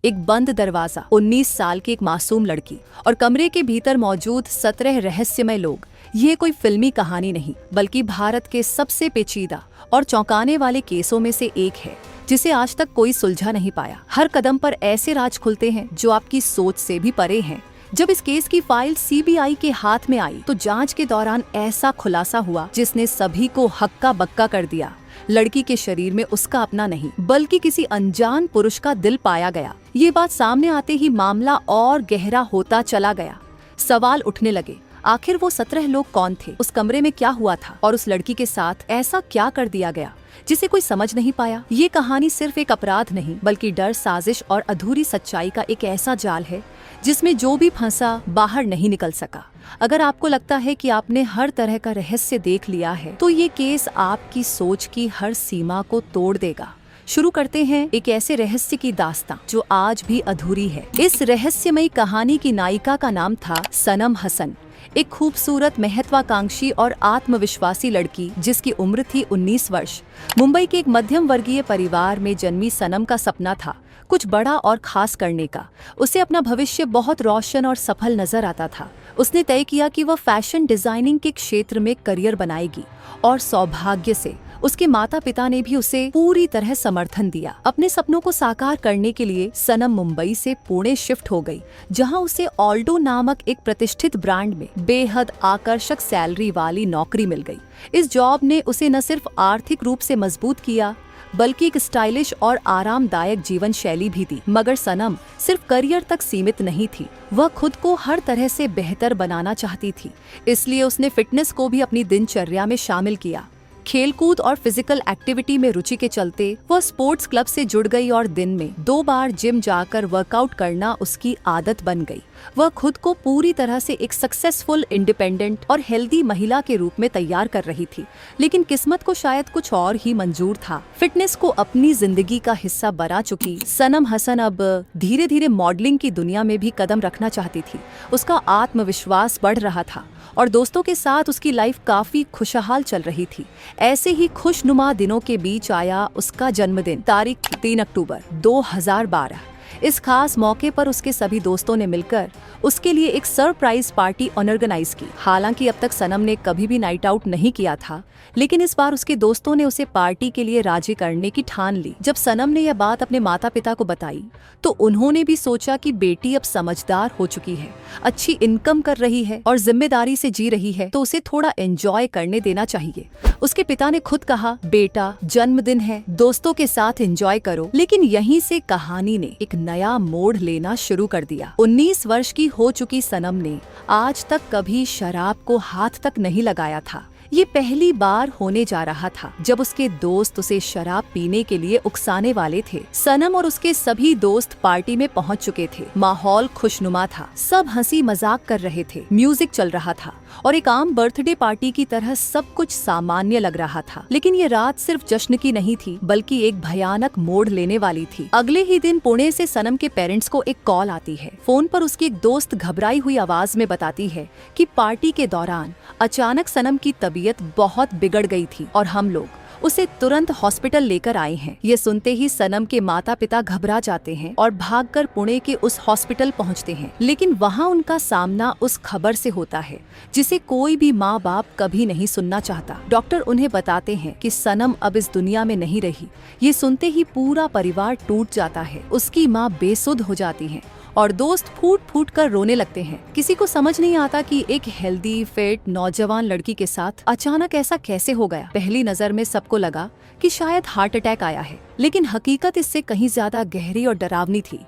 एक बंद दरवाजा, 19 साल की एक मासूम लड़की और कमरे के भीतर मौजूद 17 रहस्यमय लोग। ये कोई फिल्मी कहानी नहीं, बल्कि भारत के सबसे पेचीदा और चौंकाने वाले केसों में से एक है, जिसे आज तक कोई सुलझा नहीं पाया। हर कदम पर ऐसे राज खुलते हैं जो आपकी सोच से भी परे हैं। जब इस केस की फाइल सीबीआई के हाथ में आई तो जांच के दौरान ऐसा खुलासा हुआ जिसने सभी को हक्का बक्का कर दिया। लड़की के शरीर में उसका अपना नहीं, बल्कि किसी अनजान पुरुष का दिल पाया गया। ये बात सामने आते ही मामला और गहरा होता चला गया। सवाल उठने लगे, आखिर वो 17 लोग कौन थे, उस कमरे में क्या हुआ था और उस लड़की के साथ ऐसा क्या कर दिया गया जिसे कोई समझ नहीं पाया। ये कहानी सिर्फ एक अपराध नहीं, बल्कि डर, साजिश और अधूरी सच्चाई का एक ऐसा जाल है जिसमें जो भी फंसा बाहर नहीं निकल सका। अगर आपको लगता है कि आपने हर तरह का रहस्य देख लिया है, तो ये केस आपकी सोच की हर सीमा को तोड़ देगा। शुरू करते हैं एक ऐसे रहस्य की दास्तां जो आज भी अधूरी है। इस रहस्यमयी कहानी की नायिका का नाम था सनम हसन, एक खूबसूरत, महत्वाकांक्षी और आत्मविश्वासी लड़की जिसकी उम्र थी 19 वर्ष। मुंबई के एक मध्यम वर्गीय परिवार में जन्मी सनम का सपना था कुछ बड़ा और खास करने का। उसे अपना भविष्य बहुत रोशन और सफल नजर आता था। उसने तय किया कि वह फैशन डिजाइनिंग के क्षेत्र में करियर बनाएगी और सौभाग्य से उसके माता पिता ने भी उसे पूरी तरह समर्थन दिया। अपने सपनों को साकार करने के लिए सनम मुंबई से पुणे शिफ्ट हो गई, जहां उसे ऑल्डो नामक एक प्रतिष्ठित ब्रांड में बेहद आकर्षक सैलरी वाली नौकरी मिल गई। इस जॉब ने उसे न सिर्फ आर्थिक रूप से मजबूत किया, बल्कि एक स्टाइलिश और आरामदायक जीवन शैली भी दी। मगर सनम सिर्फ करियर तक सीमित नहीं थी, वह खुद को हर तरह से बेहतर बनाना चाहती थी। इसलिए उसने फिटनेस को भी अपनी दिनचर्या में शामिल किया। खेलकूद और फिजिकल एक्टिविटी में रुचि के चलते वह स्पोर्ट्स क्लब से जुड़ गई और दिन में 2 बार जिम जाकर वर्कआउट करना उसकी आदत बन गई। वह खुद को पूरी तरह से एक सक्सेसफुल, इंडिपेंडेंट और हेल्दी महिला के रूप में तैयार कर रही थी। लेकिन किस्मत को शायद कुछ और ही मंजूर था। फिटनेस को अपनी जिंदगी का हिस्सा बना चुकी सनम हसन अब धीरे धीरे मॉडलिंग की दुनिया में भी कदम रखना चाहती थी। उसका आत्मविश्वास बढ़ रहा था और दोस्तों के साथ उसकी लाइफ काफी खुशहाल चल रही थी। ऐसे ही खुशनुमा दिनों के बीच आया उसका जन्मदिन, तारीख 3 अक्टूबर 2012। इस खास मौके पर उसके सभी दोस्तों ने मिलकर उसके लिए एक सरप्राइज पार्टी ऑर्गेनाइज की। हालांकि अब तक सनम ने कभी भी नाइट आउट नहीं किया था, लेकिन इस बार उसके दोस्तों ने उसे पार्टी के लिए राजी करने की ठान ली। जब सनम ने यह बात अपने माता पिता को बताई तो उन्होंने भी सोचा कि बेटी अब समझदार हो चुकी है, अच्छी इनकम कर रही है और जिम्मेदारी से जी रही है, तो उसे थोड़ा एंजॉय करने देना चाहिए। उसके पिता ने खुद कहा, बेटा जन्मदिन है, दोस्तों के साथ एंजॉय करो। लेकिन यहीं से कहानी ने एक नया मोड़ लेना शुरू कर दिया। 19 वर्ष की हो चुकी सनम ने आज तक कभी शराब को हाथ तक नहीं लगाया था। ये पहली बार होने जा रहा था जब उसके दोस्त उसे शराब पीने के लिए उकसाने वाले थे। सनम और उसके सभी दोस्त पार्टी में पहुंच चुके थे। माहौल खुशनुमा था, सब हंसी मजाक कर रहे थे, म्यूजिक चल रहा था और एक आम बर्थडे पार्टी की तरह सब कुछ सामान्य लग रहा था। लेकिन ये रात सिर्फ जश्न की नहीं थी, बल्कि एक भयानक मोड़ लेने वाली थी। अगले ही दिन पुणे से सनम के पेरेंट्स को एक कॉल आती है। फोन पर उसकी एक दोस्त घबराई हुई आवाज में बताती है कि पार्टी के दौरान अचानक सनम की तबीयत बहुत बिगड़ गई थी और हम लोग उसे तुरंत हॉस्पिटल लेकर आए हैं। ये सुनते ही सनम के माता पिता घबरा जाते हैं और भागकर पुणे के उस हॉस्पिटल पहुंचते हैं। लेकिन वहां उनका सामना उस खबर से होता है जिसे कोई भी माँ बाप कभी नहीं सुनना चाहता। डॉक्टर उन्हें बताते हैं कि सनम अब इस दुनिया में नहीं रही। ये सुनते ही पूरा परिवार टूट जाता है। उसकी माँ बेसुध हो जाती है और दोस्त फूट फूट कर रोने लगते हैं। किसी को समझ नहीं आता कि एक हेल्दी, फिट, नौजवान लड़की के साथ अचानक ऐसा कैसे हो गया। पहली नजर में सबको लगा कि शायद हार्ट अटैक आया है, लेकिन हकीकत इससे कहीं ज्यादा गहरी और डरावनी थी।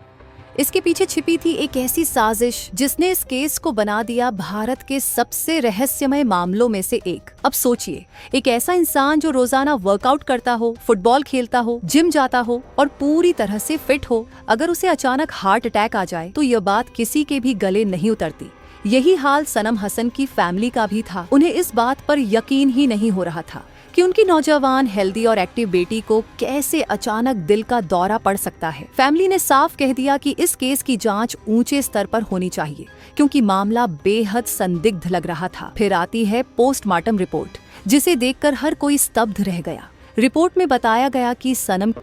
इसके पीछे छिपी थी एक ऐसी साजिश जिसने इस केस को बना दिया भारत के सबसे रहस्यमय मामलों में से एक। अब सोचिए, एक ऐसा इंसान जो रोजाना वर्कआउट करता हो, फुटबॉल खेलता हो, जिम जाता हो और पूरी तरह से फिट हो, अगर उसे अचानक हार्ट अटैक आ जाए तो यह बात किसी के भी गले नहीं उतरती। यही हाल सनम हसन की फैमिली का भी था। उन्हें इस बात पर यकीन ही नहीं हो रहा था कि उनकी नौजवान, हेल्दी और एक्टिव बेटी को कैसे अचानक दिल का दौरा पड़ सकता है। फैमिली ने साफ कह दिया कि इस केस की जांच ऊंचे स्तर पर होनी चाहिए, क्योंकि मामला बेहद संदिग्ध लग रहा था। फिर आती है पोस्टमार्टम रिपोर्ट, जिसे देखकर हर कोई स्तब्ध रह गया। रिपोर्ट में बताया गया कि सनम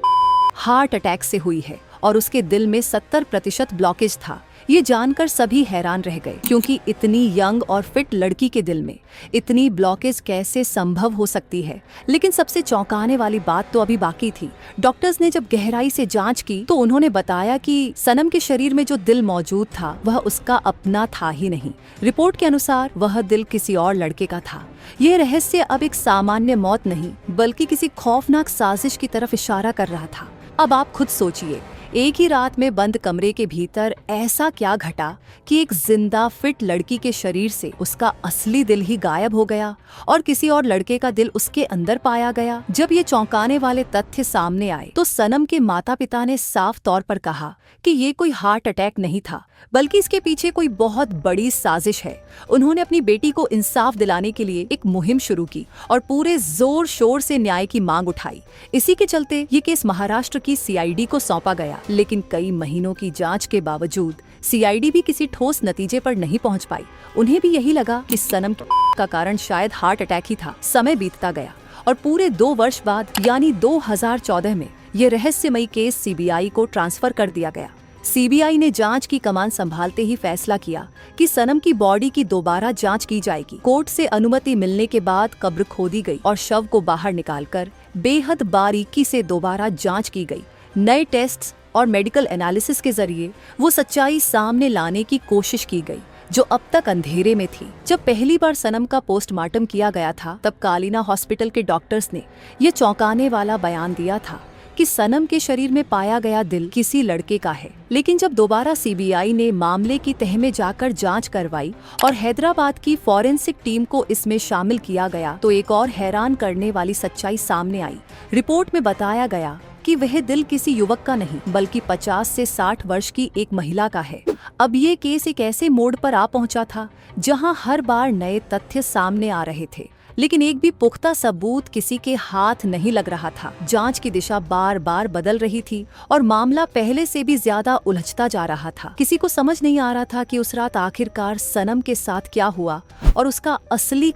हार्ट अटैक से हुई है और उसके दिल में 70% ब्लॉकेज था। ये जानकर सभी हैरान रह गए, क्योंकि इतनी यंग और फिट लड़की के दिल में इतनी ब्लॉकेज कैसे संभव हो सकती है। लेकिन सबसे चौंकाने वाली बात तो अभी बाकी थी। डॉक्टर्स ने जब गहराई से जांच की तो उन्होंने बताया कि सनम के शरीर में जो दिल मौजूद था वह उसका अपना था ही नहीं। रिपोर्ट के अनुसार वह दिल किसी और लड़के का था। यह रहस्य अब एक सामान्य मौत नहीं, बल्कि किसी खौफनाक साजिश की तरफ इशारा कर रहा था। अब आप खुद सोचिए, एक ही रात में बंद कमरे के भीतर ऐसा क्या घटा कि एक जिंदा फिट लड़की के शरीर से उसका असली दिल ही गायब हो गया और किसी और लड़के का दिल उसके अंदर पाया गया। जब ये चौंकाने वाले तथ्य सामने आए तो सनम के माता पिता ने साफ तौर पर कहा कि ये कोई हार्ट अटैक नहीं था, बल्कि इसके पीछे कोई बहुत बड़ी साजिश है। उन्होंने अपनी बेटी को इंसाफ दिलाने के लिए एक मुहिम शुरू की और पूरे जोर शोर से न्याय की मांग उठाई। इसी के चलते ये केस महाराष्ट्र की सीआईडी को सौंपा गया। लेकिन कई महीनों की जांच के बावजूद सीआईडी भी किसी ठोस नतीजे पर नहीं पहुंच पाई। उन्हें भी यही लगा कि सनम का कारण शायद हार्ट अटैक ही था। समय बीतता गया और पूरे 2 वर्ष बाद यानी 2014 में ये रहस्यमयी केस सीबीआई को ट्रांसफर कर दिया गया। सीबीआई ने जांच की कमान संभालते ही फैसला किया कि सनम की बॉडी की दोबारा जांच की जाएगी। कोर्ट से अनुमति मिलने के बाद कब्र खोदी गई और शव को बाहर निकालकर बेहद बारीकी से दोबारा जांच की गई। नए टेस्ट और मेडिकल एनालिसिस के जरिए वो सच्चाई सामने लाने की कोशिश की गई जो अब तक अंधेरे में थी। जब पहली बार सनम का पोस्टमार्टम किया गया था तब कालीना हॉस्पिटल के डॉक्टर्स ने ये चौंकाने वाला बयान दिया था कि सनम के शरीर में पाया गया दिल किसी लड़के का है। लेकिन जब दोबारा सीबीआई ने मामले की तह में जाकर जांच करवाई और हैदराबाद की फॉरेंसिक टीम को इसमें शामिल किया गया तो एक और हैरान करने वाली सच्चाई सामने आई। रिपोर्ट में बताया गया कि वह दिल किसी युवक का नहीं बल्कि 50 से 60 वर्ष की एक महिला का है। अब ये केस एक ऐसे मोड़ पर आ पहुंचा था जहां हर बार नए तथ्य सामने आ रहे थे, लेकिन एक भी पुख्ता सबूत किसी के हाथ नहीं लग रहा था। जांच की दिशा बार बार बदल रही थी और मामला पहले से भी ज्यादा उलझता जा रहा था। किसी को समझ नहीं आ रहा था कि उस रात आखिरकार सनम के साथ क्या हुआ और उसका असली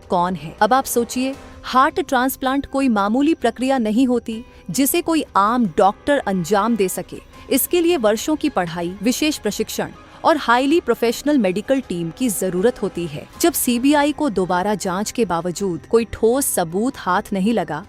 कौन है। अब आप सोचिए, हार्ट ट्रांसप्लांट कोई मामूली प्रक्रिया नहीं होती जिसे कोई आम डॉक्टर अंजाम दे सके। इसके लिए वर्षों की पढ़ाई, विशेष प्रशिक्षण और हाईली प्रोफेशनल मेडिकल टीम की जरूरत होती है। जब सीबीआई को दोबारा जांच के बावजूद कोई ठोस सबूत हाथ नहीं लगा,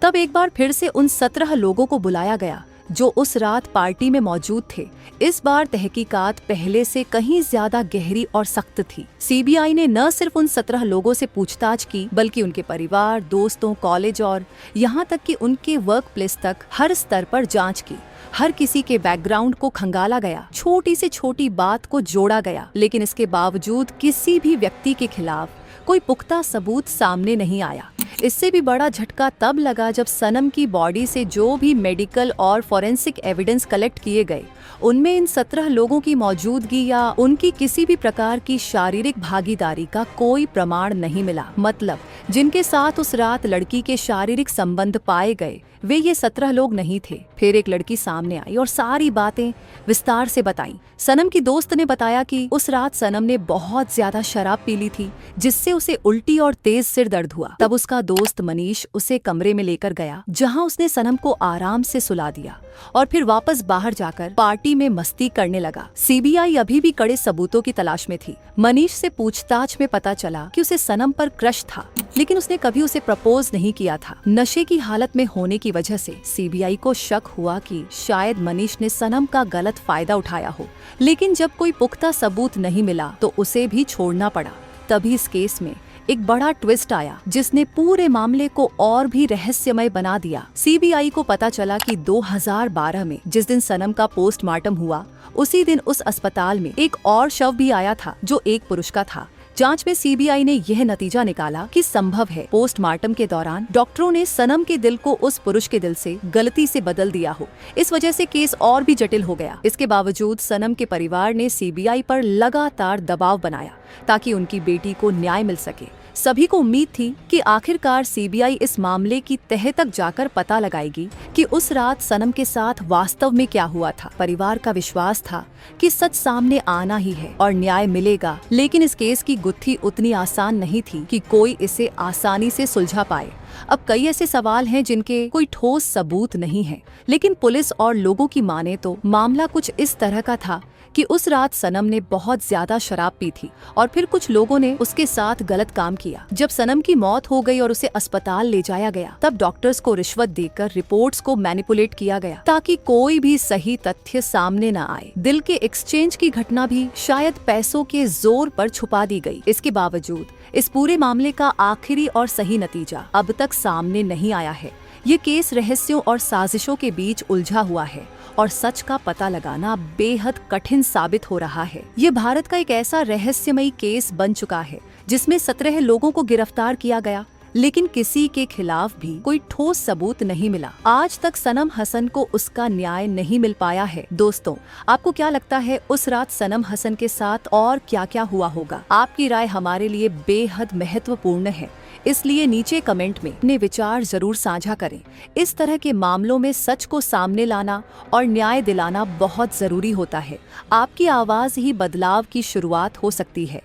तब एक बार फिर से उन 17 लोगों को बुलाया गया जो उस रात पार्टी में मौजूद थे। इस बार तहकीकात पहले से कहीं ज्यादा गहरी और सख्त थी। सीबीआई ने न सिर्फ उन 17 लोगों से पूछताछ की, बल्कि उनके परिवार, दोस्तों, कॉलेज और यहाँ तक कि उनके वर्क प्लेस तक हर स्तर पर जांच की। हर किसी के बैकग्राउंड को खंगाला गया, छोटी से छोटी बात को जोड़ा गया, लेकिन इसके बावजूद किसी भी व्यक्ति के खिलाफ कोई पुख्ता सबूत सामने नहीं आया। इससे भी बड़ा झटका तब लगा जब सनम की बॉडी से जो भी मेडिकल और फॉरेंसिक एविडेंस कलेक्ट किए गए, उनमें इन 17 लोगों की मौजूदगी या उनकी किसी भी प्रकार की शारीरिक भागीदारी का कोई प्रमाण नहीं मिला। मतलब जिनके साथ उस रात लड़की के शारीरिक संबंध पाए गए वे ये 17 लोग नहीं थे। फिर एक लड़की सामने आई और सारी बातें विस्तार से बताई। सनम की दोस्त ने बताया कि उस रात सनम ने बहुत ज्यादा शराब पी ली थी, जिससे उसे उल्टी और तेज सिर दर्द हुआ। तब उसका दोस्त मनीष उसे कमरे में लेकर गया, जहां उसने सनम को आराम से सुला दिया और फिर वापस बाहर जाकर पार्टी में मस्ती करने लगा। सीबीआई अभी भी कड़े सबूतों की तलाश में थी। मनीष से पूछताछ में पता चला कि उसे सनम पर क्रश था, लेकिन उसने कभी उसे प्रपोज नहीं किया था। नशे की हालत में होने की वजह से सीबीआई को शक हुआ कि शायद मनीष ने सनम का गलत फायदा उठाया हो, लेकिन जब कोई पुख्ता सबूत नहीं मिला तो उसे भी छोड़ना पड़ा। तभी इस केस में एक बड़ा ट्विस्ट आया जिसने पूरे मामले को और भी रहस्यमय बना दिया। सीबीआई को पता चला कि 2012 में जिस दिन सनम का पोस्टमार्टम हुआ, उसी दिन उस अस्पताल में एक और शव भी आया था जो एक पुरुष का था। जांच में सीबीआई ने यह नतीजा निकाला कि संभव है पोस्टमार्टम के दौरान डॉक्टरों ने सनम के दिल को उस पुरुष के दिल से गलती से बदल दिया हो। इस वजह से केस और भी जटिल हो गया। इसके बावजूद सनम के परिवार ने सीबीआई पर लगातार दबाव बनाया ताकि उनकी बेटी को न्याय मिल सके। सभी को उम्मीद थी कि आखिरकार सीबीआई इस मामले की तह तक जाकर पता लगाएगी कि उस रात सनम के साथ वास्तव में क्या हुआ था। परिवार का विश्वास था कि सच सामने आना ही है और न्याय मिलेगा, लेकिन इस केस की गुत्थी उतनी आसान नहीं थी कि कोई इसे आसानी से सुलझा पाए। अब कई ऐसे सवाल हैं जिनके कोई ठोस सबूत नहीं है, लेकिन पुलिस और लोगों की माने तो मामला कुछ इस तरह का था कि उस रात सनम ने बहुत ज्यादा शराब पी थी और फिर कुछ लोगों ने उसके साथ गलत काम किया। जब सनम की मौत हो गई और उसे अस्पताल ले जाया गया, तब डॉक्टर्स को रिश्वत देकर रिपोर्ट्स को मैनिपुलेट किया गया ताकि कोई भी सही तथ्य सामने न आए। दिल के एक्सचेंज की घटना भी शायद पैसों के जोर पर छुपा दी गई। इसके बावजूद इस पूरे मामले का आखिरी और सही नतीजा अब तक सामने नहीं आया है। ये केस रहस्यों और साजिशों के बीच उलझा हुआ है और सच का पता लगाना बेहद कठिन साबित हो रहा है। ये भारत का एक ऐसा रहस्यमयी केस बन चुका है जिसमें 17 लोगों को गिरफ्तार किया गया, लेकिन किसी के खिलाफ भी कोई ठोस सबूत नहीं मिला। आज तक सनम हसन को उसका न्याय नहीं मिल पाया है। दोस्तों, आपको क्या लगता है उस रात सनम हसन के साथ और क्या क्या हुआ होगा? आपकी राय हमारे लिए बेहद महत्वपूर्ण है, इसलिए नीचे कमेंट में अपने विचार जरूर साझा करें। इस तरह के मामलों में सच को सामने लाना और न्याय दिलाना बहुत जरूरी होता है। आपकी आवाज ही बदलाव की शुरुआत हो सकती है।